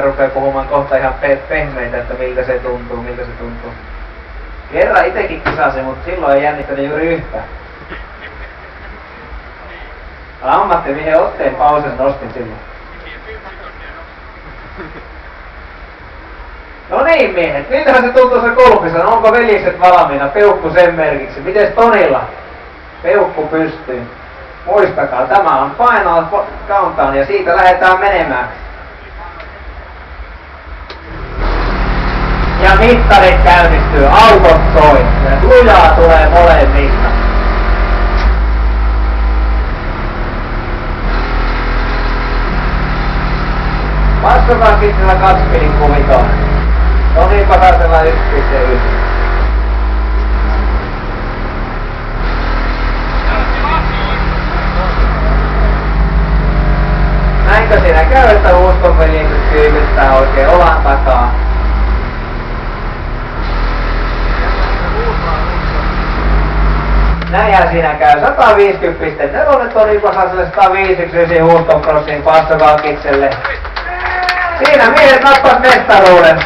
Rupee puhumaan kohta ihan pehmeitä, että miltä se tuntuu. Kerran itekin kisasin, mutta silloin ei jännittänyt juuri yhtään. Ammattimiehen otteen pausen nostin silloin. No niin miehet, miltähän se tuntuu se golfissa? No, onko veljekset valmiina? Peukku sen merkiksi. Mites Tonilla? Peukku pystyy. Muistakaa, tämä on Final Countdown ja siitä lähdetään menemään. Ja mittarit käynnistyy, autot soi ja lujaa tulee molemmista. Vastapankitsella 2,5. Toni Pasasella 1,1. Näinkö siinä käy, että uskonveljekset kyykyttää oikein olan takaa? Näinhän siinä käy. 150 pistettä. Nelonen Toni Pasaselle, 159 Houston Crossin Passavalkikselle. Siinä miehet nappas mestaruuden.